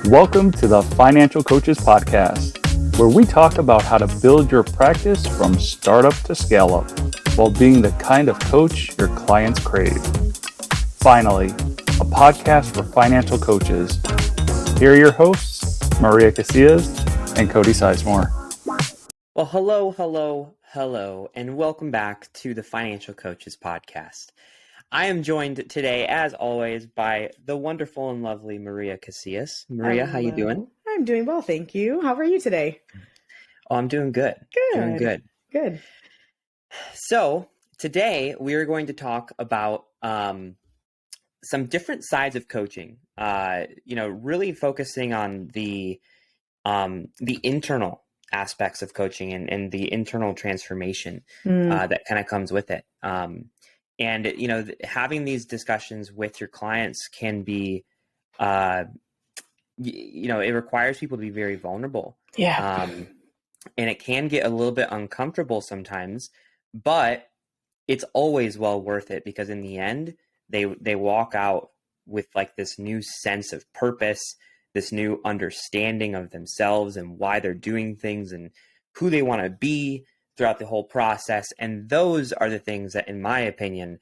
Welcome to the Financial Coaches Podcast, where we talk about how to build your practice from startup to scale up while being the kind of coach your clients crave. Finally, a podcast for financial coaches. Here are your hosts, Maria Casillas and Cody Sizemore. Well, hello, and welcome back to the Financial Coaches Podcast. I am joined today, as always, by the wonderful and lovely Maria Casillas. Maria, Hello. how you doing? I'm doing well, thank you. How are you today? Oh, I'm doing good. Doing good. Good. So today we are going to talk about some different sides of coaching. Really focusing on the internal aspects of coaching and the internal transformation that kind of comes with it. And, having these discussions with your clients can be, it requires people to be very vulnerable. Yeah. And it can get a little bit uncomfortable sometimes, but it's always well worth it because in the end, they walk out with like this new sense of purpose, this new understanding of themselves and why they're doing things and who they want to be throughout the whole process. And those are the things that, in my opinion,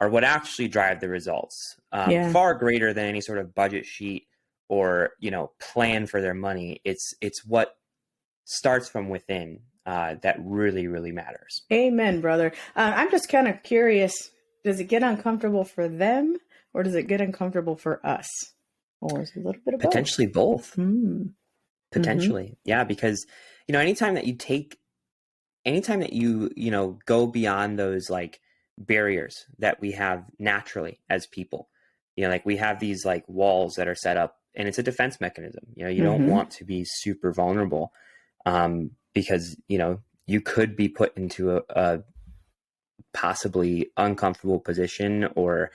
are what actually drive the results, far greater than any sort of budget sheet or, plan for their money. It's what starts from within that really, really matters. Amen, brother. I'm just kind of curious, does it get uncomfortable for them or does it get uncomfortable for us? Or is it a little bit of Potentially both. Potentially. Mm-hmm. Yeah, because, anytime that you go beyond those like barriers that we have naturally as people, like we have these like walls that are set up and it's a defense mechanism. You don't want to be super vulnerable because, you could be put into a possibly uncomfortable position or,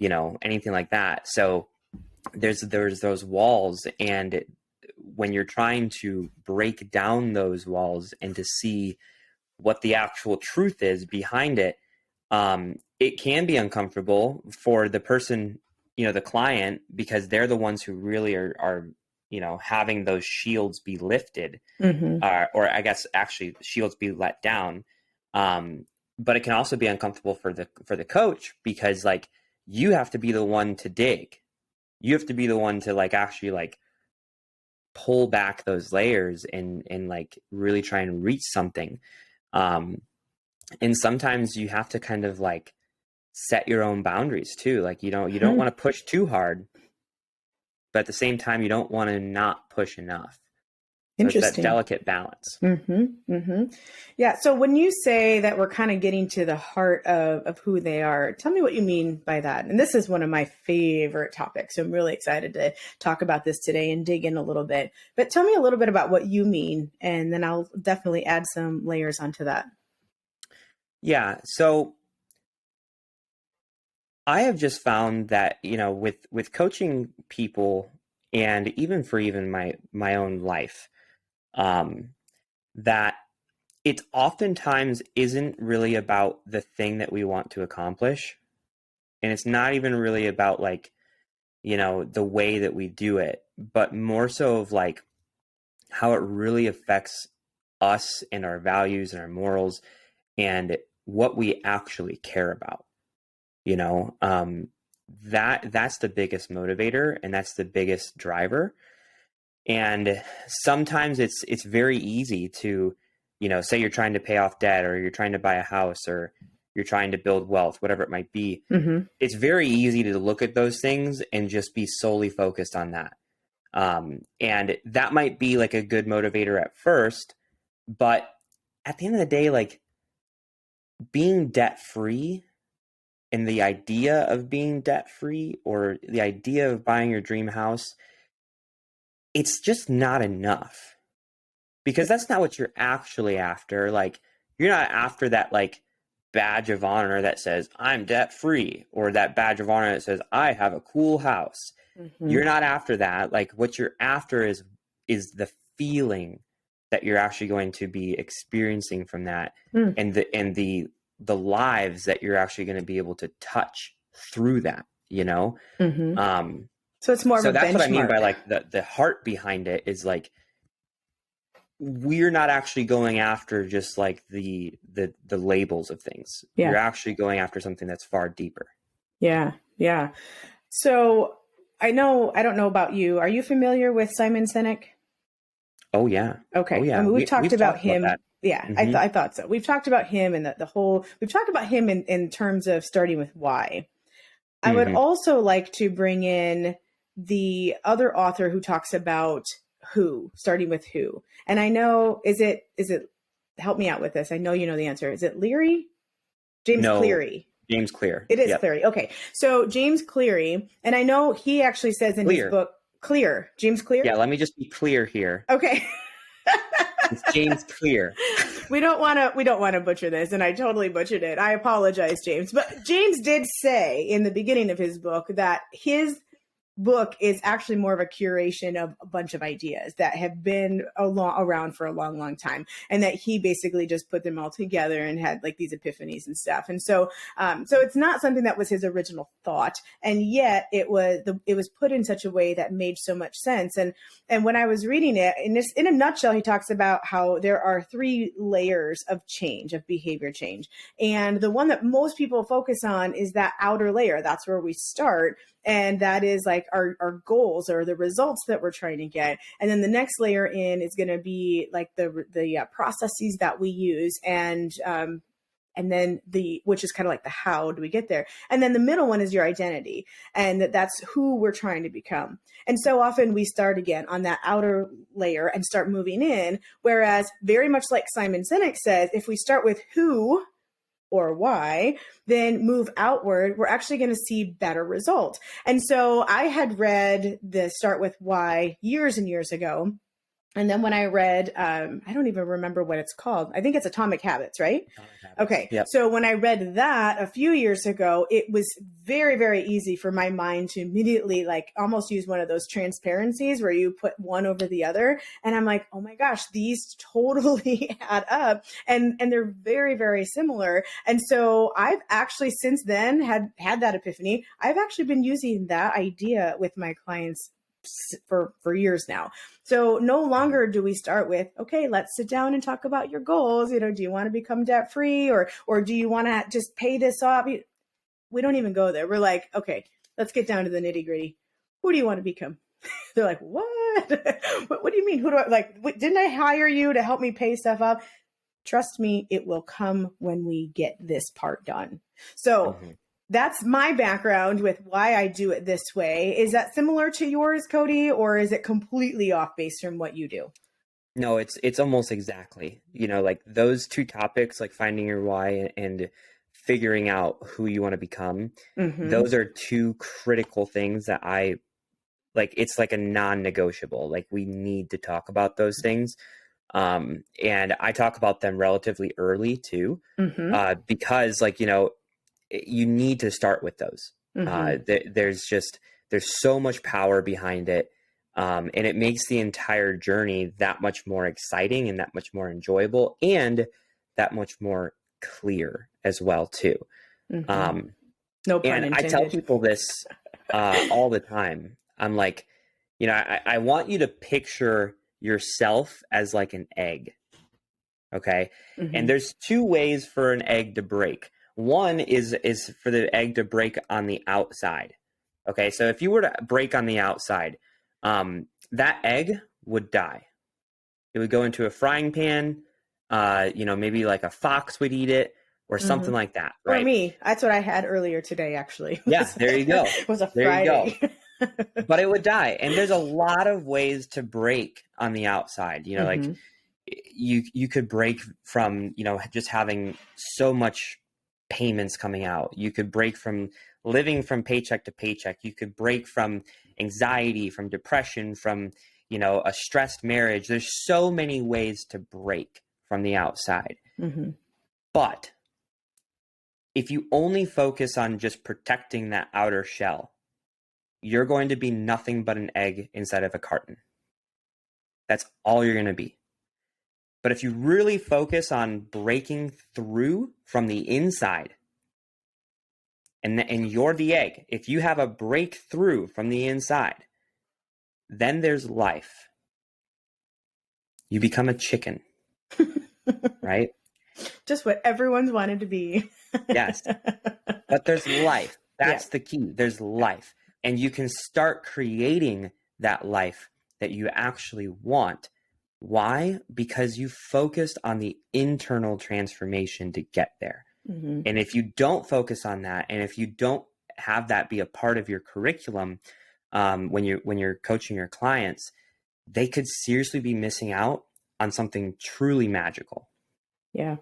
anything like that. So there's those walls, and when you're trying to break down those walls and to see what the actual truth is behind it, it can be uncomfortable for the person, the client, because they're the ones who really are having those shields be lifted, or I guess actually shields be let down. But it can also be uncomfortable for the coach because like you have to be the one to dig. You have to be the one to like actually like pull back those layers and like really try and reach something. And sometimes you have to kind of like set your own boundaries too. Like, you don't want to push too hard, but at the same time, you don't want to not push enough. So it's that delicate balance. Yeah. So when you say that we're kind of getting to the heart of who they are, tell me what you mean by that. And this is one of my favorite topics. So I'm really excited to talk about this today and dig in a little bit. But tell me a little bit about what you mean, and then I'll definitely add some layers onto that. Yeah. So I have just found that, with coaching people and even my own life, that it oftentimes isn't really about the thing that we want to accomplish. And it's not even really about like, the way that we do it, but more so of like how it really affects us and our values and our morals and what we actually care about. That's the biggest motivator and that's the biggest driver. And sometimes it's very easy to, say you're trying to pay off debt or you're trying to buy a house or you're trying to build wealth, whatever it might be. It's very easy to look at those things and just be solely focused on that. And that might be like a good motivator at first, but at the end of the day, like being debt free and the idea of being debt free or the idea of buying your dream house, it's just not enough, because that's not what you're actually after. Like, you're not after that like badge of honor that says I'm debt free, or that badge of honor that says I have a cool house. You're not after that. Like, what you're after is the feeling that you're actually going to be experiencing from that, and the lives that you're actually going to be able to touch through that, So it's more of So a that's what I mean benchmark. by like the heart behind it is like, we're not actually going after just like the labels of things. Yeah. You're actually going after something that's far deeper. Yeah. Yeah. So I don't know about you. Are you familiar with Simon Sinek? Oh yeah. Okay. Oh I yeah. mean, we've talked We've about talked about him. that. Yeah, Mm-hmm. I thought so. We've talked about him and we've talked about him in terms of starting with why. I would Mm-hmm. also like to bring in the other author who talks about who, starting with who. And I know, is it, help me out with this. I know you know the answer. Is it Leary? James No, Cleary. James Clear. It is Yep. Cleary. Okay. So James Cleary, and I know he actually says in his book, James Clear? Yeah, let me just be clear here. Okay. It's James Clear. We don't want to butcher this, and I totally butchered it. I apologize, James. But James did say in the beginning of his book that his book is actually more of a curation of a bunch of ideas that have been around for a long, long time, and that he basically just put them all together and had like these epiphanies and stuff. And so it's not something that was his original thought, and yet it was put in such a way that made so much sense. And when I was reading it, in a nutshell, he talks about how there are 3 layers of change, of behavior change, and the one that most people focus on is that outer layer. That's where we start. And that is like our goals or the results that we're trying to get. And then the next layer in is going to be like the processes that we use, and then which is kind of like the how do we get there. And then the middle one is your identity, and that's who we're trying to become. And so often we start again on that outer layer and start moving in. Whereas very much like Simon Sinek says, if we start with who or why, then move outward, we're actually going to see better results. And so I had read the Start With Why years and years ago. And then when I read, I don't even remember what it's called. I think it's Atomic Habits, right? Atomic Habits. Okay. Yep. So when I read that a few years ago, it was very, very easy for my mind to immediately like almost use one of those transparencies where you put one over the other. And I'm like, oh my gosh, these totally add up. And they're very, very similar. And so I've actually since then had that epiphany. I've actually been using that idea with my clients for years now. So no longer do we start with, okay, let's sit down and talk about your goals. Do you want to become debt free or do you want to just pay this off? We don't even go there. We're like, okay, let's get down to the nitty gritty. Who do you want to become? They're like, what? What do you mean? Who do I like? Didn't I hire you to help me pay stuff up? Trust me, it will come when we get this part done. So that's my background with why I do it this way. Is that similar to yours, Cody, or is it completely off base from what you do? No, it's almost exactly, like those 2 topics, like finding your why and figuring out who you want to become. Those are 2 critical things that I like. It's like a non-negotiable, like we need to talk about those things. And I talk about them relatively early too, because like, you need to start with those. There's so much power behind it. And it makes the entire journey that much more exciting and that much more enjoyable and that much more clear as well too. No pun intended. I tell people this all the time. I'm like, I want you to picture yourself as like an egg. Okay. And there's 2 ways for an egg to break. One is for the egg to break on the outside. Okay, so if you were to break on the outside, that egg would die. It would go into a frying pan. Maybe like a fox would eat it or something like that. Right? Or me. That's what I had earlier today, actually. Yeah, there you go. It was a Friday. There you go. But it would die. And there's a lot of ways to break on the outside. Like you could break from, just having so much payments coming out. You could break from living from paycheck to paycheck. You could break from anxiety, from depression, from, a stressed marriage. There's so many ways to break from the outside. But if you only focus on just protecting that outer shell, you're going to be nothing but an egg inside of a carton. That's all you're going to be. But if you really focus on breaking through from the inside, and you're the egg. If you have a breakthrough from the inside, then there's life. You become a chicken, right? Just what everyone's wanted to be. Yes. But there's life. That's the key. There's life. And you can start creating that life that you actually want. Why? Because you focused on the internal transformation to get there. Mm-hmm. And if you don't focus on that, and if you don't have that be a part of your curriculum, when you're coaching your clients, they could seriously be missing out on something truly magical. Yeah.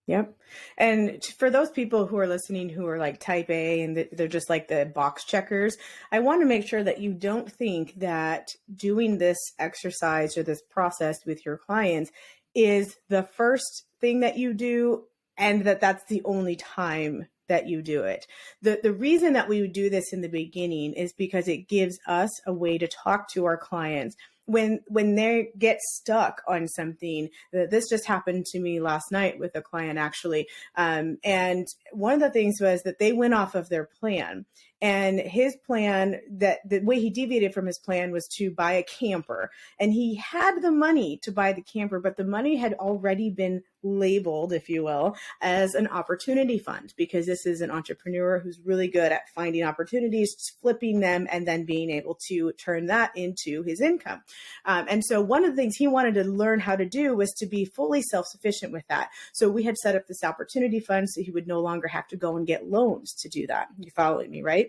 Yep. And for those people who are listening who are like type A and they're just like the box checkers, I want to make sure that you don't think that doing this exercise or this process with your clients is the first thing that you do and that that's the only time that you do it. The reason that we would do this in the beginning is because it gives us a way to talk to our clients when they get stuck on something. This just happened to me last night with a client, actually. And one of the things was that they went off of their plan. And his plan, that the way he deviated from his plan was to buy a camper. And he had the money to buy the camper, but the money had already been labeled, if you will, as an opportunity fund, because this is an entrepreneur who's really good at finding opportunities, flipping them, and then being able to turn that into his income. And so one of the things he wanted to learn how to do was to be fully self-sufficient with that. So we had set up this opportunity fund so he would no longer have to go and get loans to do that. You following me, right?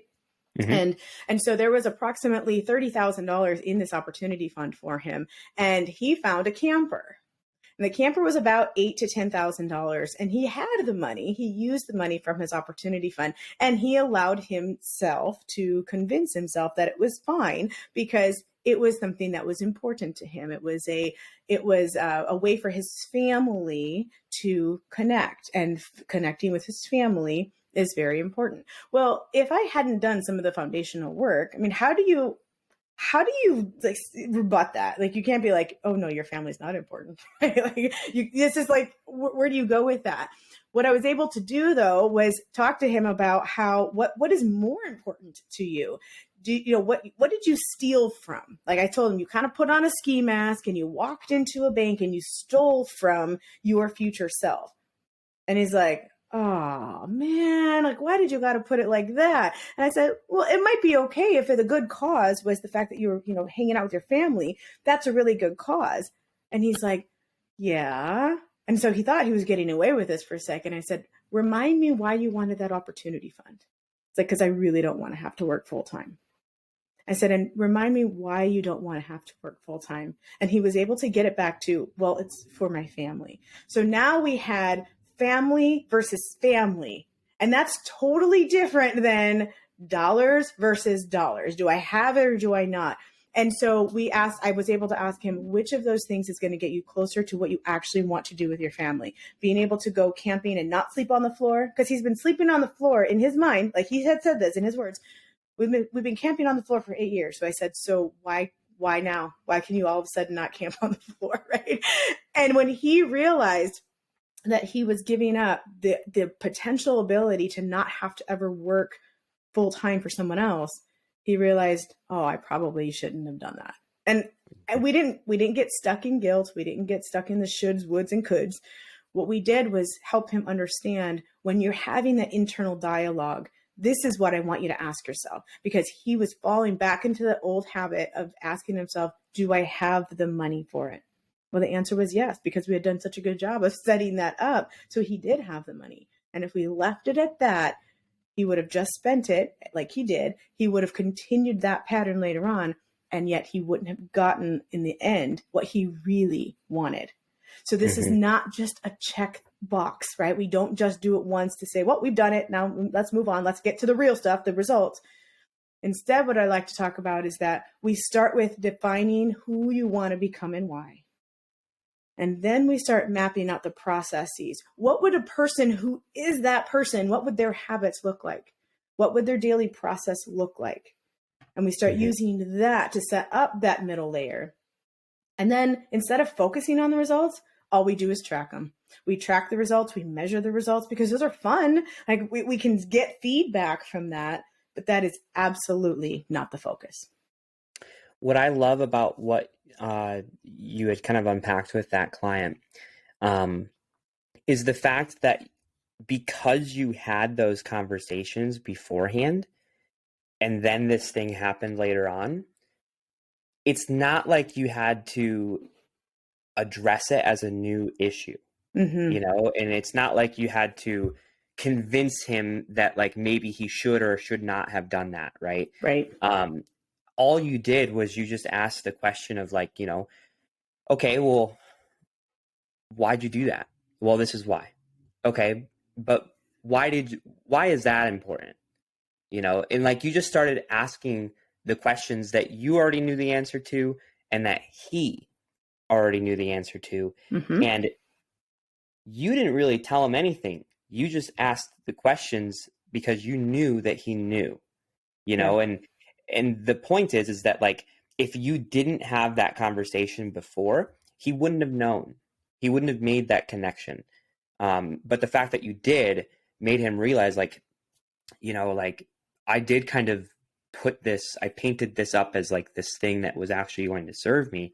Mm-hmm. And so there was approximately $30,000 in this opportunity fund for him, and he found a camper. And the camper was about $8,000 to $10,000, and he had the money. He used the money from his opportunity fund, and he allowed himself to convince himself that it was fine because it was something that was important to him. It was a way for his family to connect, and connecting with his family is very important. Well, if I hadn't done some of the foundational work, I mean, how do you like rebut that? Like, you can't be like, oh no, your family's not important. Right? Like, this is like, where do you go with that? What I was able to do though was talk to him about what is more important to you. What did you steal from? Like I told him, you kind of put on a ski mask and you walked into a bank and you stole from your future self. And he's like, oh man, like, why did you got to put it like that? And I said, well, it might be okay if the good cause was the fact that you were, hanging out with your family. That's a really good cause. And he's like, yeah. And so he thought he was getting away with this for a second. I said, remind me why you wanted that opportunity fund. It's like, because I really don't want to have to work full time. I said, and remind me why you don't want to have to work full time. And he was able to get it back to, well, it's for my family. So now we had family versus family. And that's totally different than dollars versus dollars. Do I have it or do I not? And so I was able to ask him, which of those things is going to get you closer to what you actually want to do with your family? Being able to go camping and not sleep on the floor, because he's been sleeping on the floor in his mind. Like he had said this in his words, we've been camping on the floor for 8 years. So I said, so why now? Why can you all of a sudden not camp on the floor? Right. And when he realized that he was giving up the potential ability to not have to ever work full time for someone else, he realized, oh, I probably shouldn't have done that. And we didn't get stuck in guilt. We didn't get stuck in the shoulds, woulds, and coulds. What we did was help him understand, when you're having that internal dialogue, this is what I want you to ask yourself, because he was falling back into the old habit of asking himself, do I have the money for it? Well, the answer was yes, because we had done such a good job of setting that up. So he did have the money. And if we left it at that, he would have just spent it like he did. He would have continued that pattern later on. And yet he wouldn't have gotten in the end what he really wanted. So this is not just a check box, right? We don't just do it once to say, well, we've done it. Now let's move on. Let's get to the real stuff, the results. Instead, what I like to talk about is that we start with defining who you want to become and why. And then we start mapping out the processes. What would a person who is that person, what would their habits look like? What would their daily process look like? And we start using that to set up that middle layer. And then instead of focusing on the results, all we do is track them. We track the results, we measure the results because those are fun. Like we can get feedback from that, but that is absolutely not the focus. What I love about what you had kind of unpacked with that client is the fact that because you had those conversations beforehand and then this thing happened later on, it's not like you had to address it as a new issue, Mm-hmm. and it's not like you had to convince him that like maybe he should or should not have done that, right? Right. All you did was you just asked the question of like, okay, well, why'd you do that? Well, this is why. Okay, but why is that important? And like you just started asking the questions that you already knew the answer to and that he already knew the answer to. Mm-hmm. And you didn't really tell him anything. You just asked the questions because you knew that he knew, Yeah. and the point is that like, if you didn't have that conversation before, he wouldn't have known. He wouldn't have made that connection. But the fact that you did made him realize like, like I did kind of I painted this up as like this thing that was actually going to serve me.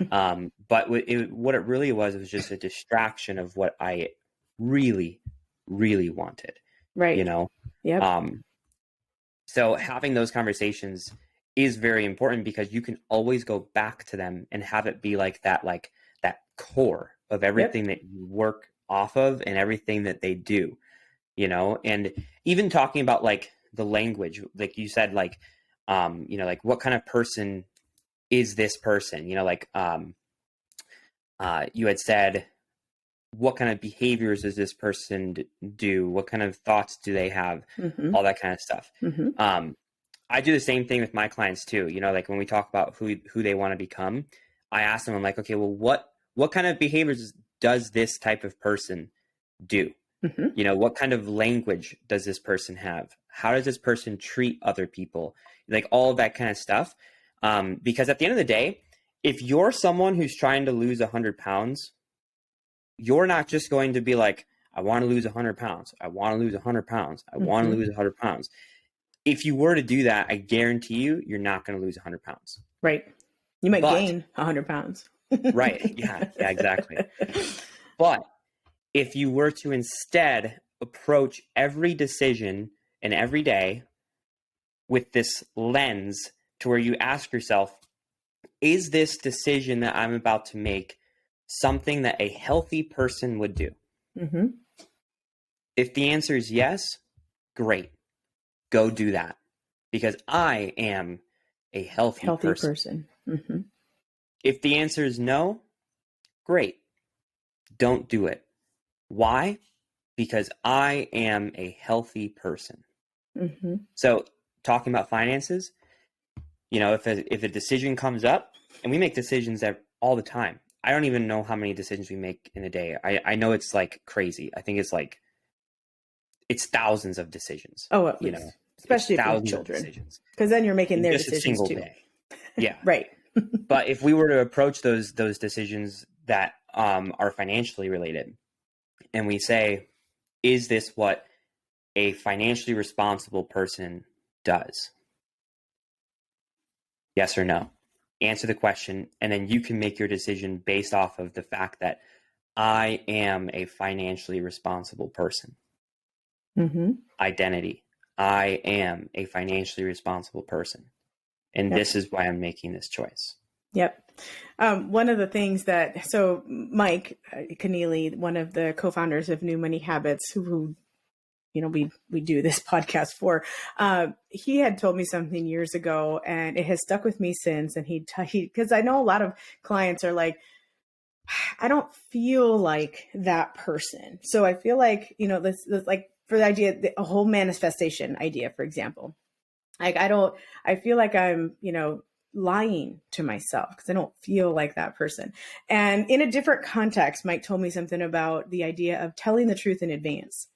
But what it really was just a distraction of what I really, really wanted, Right. Yep. So having those conversations is very important because you can always go back to them and have it be like that core of everything Yep. that you work off of and everything that they do, and even talking about like the language, like you said, like, like what kind of person is this person, you had said, what kind of behaviors does this person do? What kind of thoughts do they have? Mm-hmm. All that kind of stuff. Mm-hmm. I do the same thing with my clients too. Like when we talk about who they want to become, I ask them, I'm like, okay, well, what kind of behaviors does this type of person do? Mm-hmm. What kind of language does this person have? How does this person treat other people? Like all of that kind of stuff. Because at the end of the day, if you're someone who's trying to lose 100 pounds, you're not just going to be like, I want to lose 100 pounds. I want to lose 100 pounds. I want to Mm-hmm. lose 100 pounds. If you were to do that, I guarantee you're not going to lose 100 pounds. Right. You might But, gain 100 pounds. right. Yeah, exactly. But if you were to instead approach every decision and every day with this lens to where you ask yourself, is this decision that I'm about to make something that a healthy person would do? Mm-hmm. If the answer is yes, great. Go do that because I am a healthy person. Mm-hmm. If the answer is no, great. Don't do it. Why? Because I am a healthy person. Mm-hmm. So talking about finances, if a decision comes up, and we make decisions all the time. I don't even know how many decisions we make in a day. I know it's like crazy. I think it's thousands of decisions. Oh, at least. Especially if you have thousands of children. decisions. Because then you're making their Just a decisions single too. day. Yeah. Right. But if we were to approach those decisions that are financially related, and we say, is this what a financially responsible person does? Yes or no? Answer the question, and then you can make your decision based off of the fact that I am a financially responsible person. Mm-hmm. Identity. I am a financially responsible person. And Yep. this is why I'm making this choice. Yep. One of the things so Mike Keneally, one of the co-founders of New Money Habits, who we do this podcast for, he had told me something years ago and it has stuck with me since. And because I know a lot of clients are like, I don't feel like that person. So I feel like, this like for the idea, a whole manifestation idea, for example, like I feel like I'm, lying to myself because I don't feel like that person. And in a different context, Mike told me something about the idea of telling the truth in advance.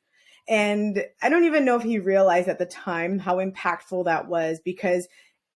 And I don't even know if he realized at the time how impactful that was, because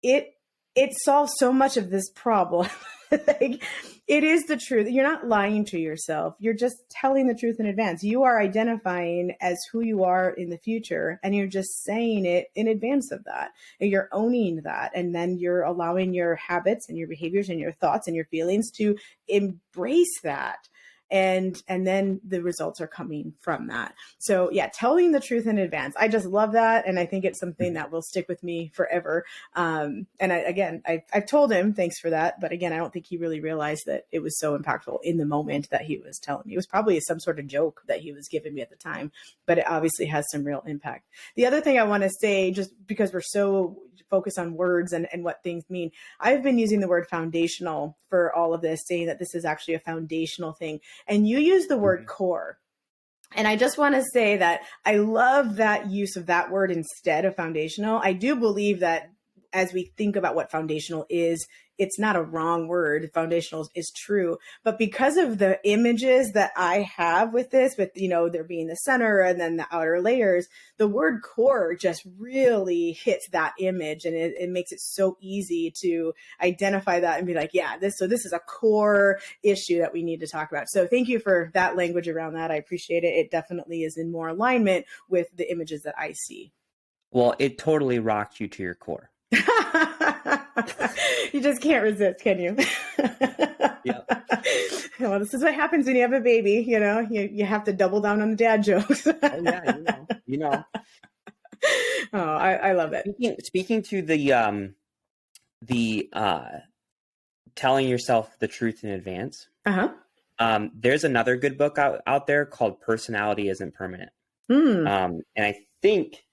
it it solves so much of this problem. Like, it is the truth. You're not lying to yourself. You're just telling the truth in advance. You are identifying as who you are in the future, and you're just saying it in advance of that. And you're owning that. And then you're allowing your habits and your behaviors and your thoughts and your feelings to embrace that. And then the results are coming from that. So yeah, telling the truth in advance. I just love that. And I think it's something that will stick with me forever. And I've told him, thanks for that. But again, I don't think he really realized that it was so impactful in the moment that he was telling me. It was probably some sort of joke that he was giving me at the time, but it obviously has some real impact. The other thing I want to say, just because we're so focused on words and what things mean, I've been using the word foundational for all of this, saying that this is actually a foundational thing. And you use the word core. And I just want to say that I love that use of that word instead of foundational. I do believe that as we think about what foundational is, it's not a wrong word. Foundational is true. But because of the images that I have with this, with, there being the center and then the outer layers, the word core just really hits that image, and it makes it so easy to identify that and be like, yeah, this is a core issue that we need to talk about. So thank you for that language around that. I appreciate it. It definitely is in more alignment with the images that I see. Well, it totally rocked you to your core. You just can't resist, can you? Yeah. Well, this is what happens when you have a baby. You have to double down on the dad jokes. Oh yeah, you know. Oh, I love it. Speaking to the telling yourself the truth in advance. There's another good book out there called Personality Isn't Permanent. And I think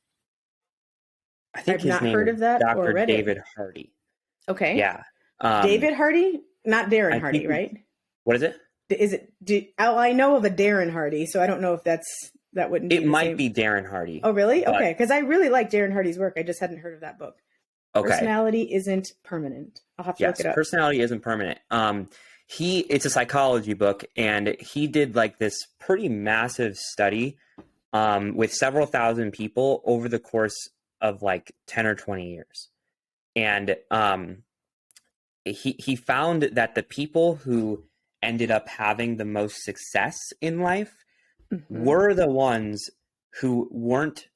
I've his not name heard is of that Dr. or read David it. Hardy. Okay. Yeah. David Hardy, not Darren Hardy, right? What is it? Is it? I know of a Darren Hardy, so I don't know if that wouldn't be it the might same. be Darren Hardy. Oh, really? Okay. Because I really like Darren Hardy's work. I just hadn't heard of that book. Okay. Personality Isn't Permanent. I'll have to look it up. Personality Isn't Permanent. It's a psychology book, and he did like this pretty massive study with several thousand people over the course of like 10 or 20 years. And he found that the people who ended up having the most success in life were the ones who weren't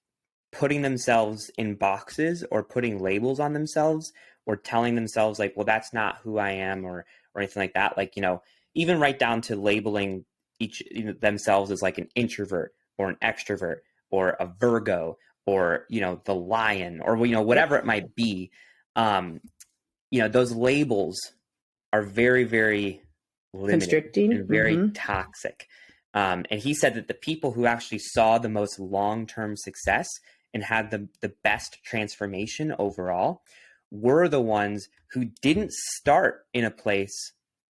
putting themselves in boxes or putting labels on themselves or telling themselves like, well, that's not who I am or anything like that. Like, even right down to labeling themselves as like an introvert or an extrovert or a Virgo or, the lion or, whatever it might be. Those labels are very, very limited, constricting, and very toxic. And he said that the people who actually saw the most long-term success and had the best transformation overall were the ones who didn't start in a place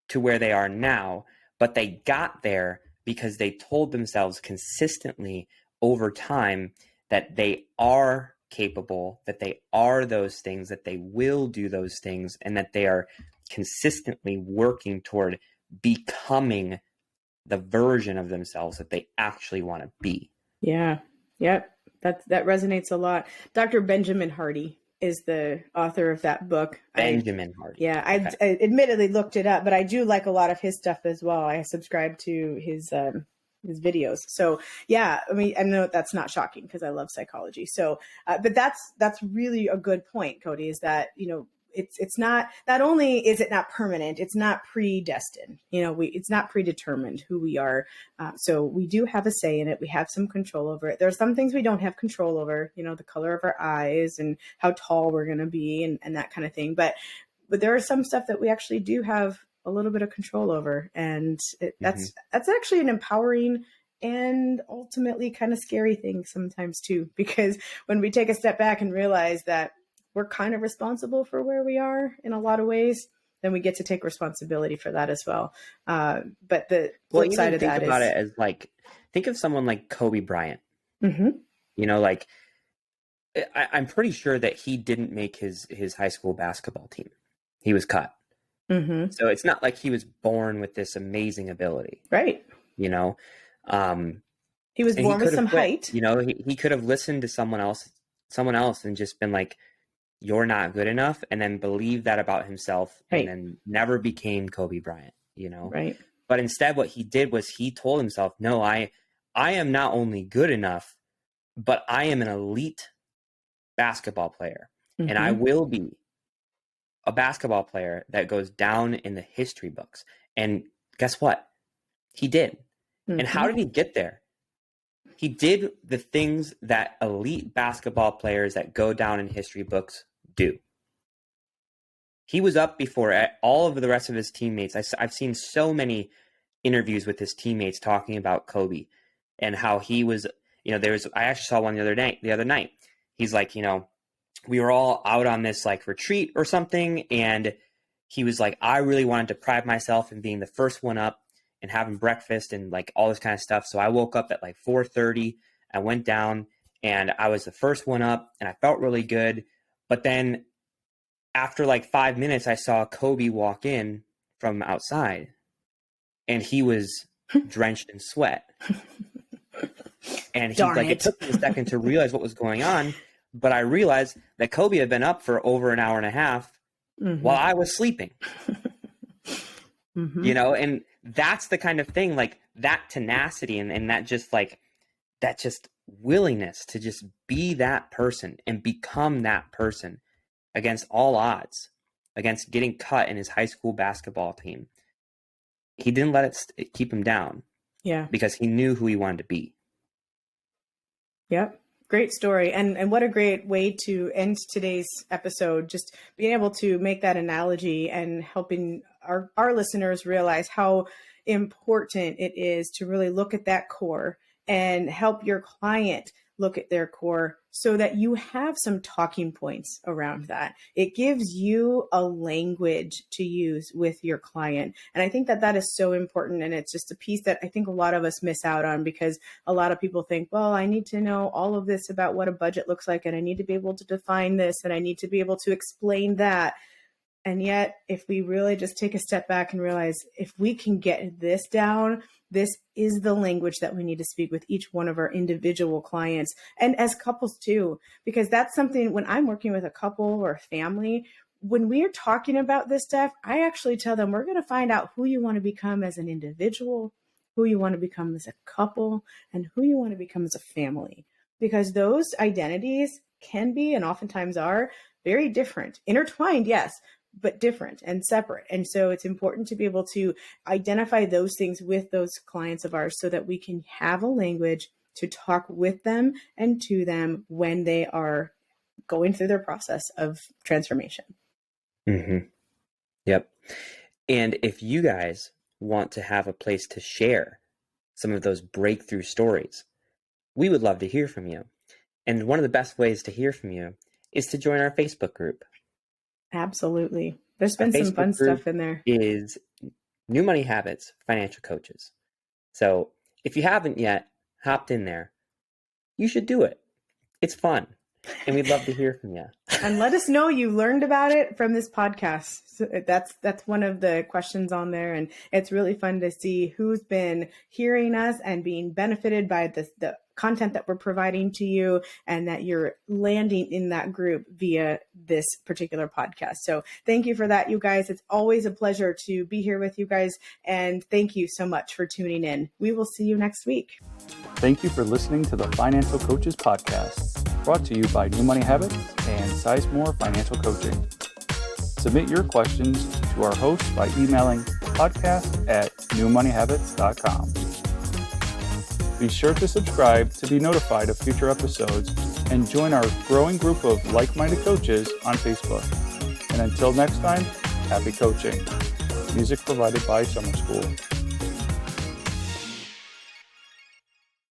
to where they are now, but they got there because they told themselves consistently over time that they are capable, that they are those things, that they will do those things, and that they are consistently working toward becoming the version of themselves that they actually want to be. Yeah. Yep. That resonates a lot. Dr. Benjamin Hardy is the author of that book. Benjamin Hardy. Yeah. Okay. I admittedly looked it up, but I do like a lot of his stuff as well. I subscribe to his videos. So yeah, I mean, I know that's not shocking because I love psychology. So, but that's really a good point, Cody, is that, it's not only is it not permanent, it's not predestined, it's not predetermined who we are. So we do have a say in it. We have some control over it. There are some things we don't have control over, the color of our eyes and how tall we're going to be and that kind of thing. But there are some stuff that we actually do have a little bit of control over. And that's actually an empowering and ultimately kind of scary thing sometimes too, because when we take a step back and realize that we're kind of responsible for where we are in a lot of ways, then we get to take responsibility for that as well. But the flip side of that is... think about it as like, think of someone like Kobe Bryant. Like, I'm pretty sure that he didn't make his high school basketball team. He was cut. So it's not like he was born with this amazing ability. Right. He was born with some height. He could have listened to someone else and just been like, you're not good enough, and then believed that about himself, Right. and then never became Kobe Bryant, Right. But instead what he did was he told himself, no, I am not only good enough, but I am an elite basketball player, and I will be a basketball player that goes down in the history books. And guess what? He did. And how did he get there? He did the things that elite basketball players that go down in history books do. He was up before all of the rest of his teammates. I've seen so many interviews with his teammates talking about Kobe and how he was, I actually saw one the other night. He's like, we were all out on this like retreat or something. And he was like, I really wanted to pride myself in being the first one up and having breakfast and like all this kind of stuff. So I woke up at like 4:30. I went down and I was the first one up and I felt really good. But then after like 5 minutes, I saw Kobe walk in from outside and he was drenched in sweat. And it took me a second to realize what was going on. But I realized that Kobe had been up for over an hour and a half while I was sleeping. And that's the kind of thing, like that tenacity and that just willingness to just be that person and become that person against all odds, against getting cut in his high school basketball team. He didn't let it keep him down. Yeah. Because he knew who he wanted to be. Yep. Great story. And what a great way to end today's episode, just being able to make that analogy and helping our listeners realize how important it is to really look at that core and help your client look at their core so that you have some talking points around that. It gives you a language to use with your client. And I think that is so important. And it's just a piece that I think a lot of us miss out on because a lot of people think, well, I need to know all of this about what a budget looks like. And I need to be able to define this. And I need to be able to explain that. And yet, if we really just take a step back and realize if we can get this down, this is the language that we need to speak with each one of our individual clients and as couples too, because that's something when I'm working with a couple or a family, when we are talking about this stuff, I actually tell them we're going to find out who you want to become as an individual, who you want to become as a couple, and who you want to become as a family, because those identities can be and oftentimes are very different, intertwined, yes, but different and separate. And so it's important to be able to identify those things with those clients of ours so that we can have a language to talk with them and to them when they are going through their process of transformation. Yep. And if you guys want to have a place to share some of those breakthrough stories, we would love to hear from you. And one of the best ways to hear from you is to join our Facebook group. Absolutely. There's been some fun stuff in there. Is New Money Habits Financial Coaches. So if you haven't yet hopped in there, you should do it. It's fun. And we'd love to hear from you. And let us know you learned about it from this podcast. So that's one of the questions on there. And it's really fun to see who's been hearing us and being benefited by the content that we're providing to you and that you're landing in that group via this particular podcast. So thank you for that, you guys. It's always a pleasure to be here with you guys. And thank you so much for tuning in. We will see you next week. Thank you for listening to the Financial Coaches Podcast, brought to you by New Money Habits and Sizemore Financial Coaching. Submit your questions to our host by emailing podcast@newmoneyhabits.com. Be sure to subscribe to be notified of future episodes and join our growing group of like-minded coaches on Facebook. And until next time, happy coaching. Music provided by Summer School.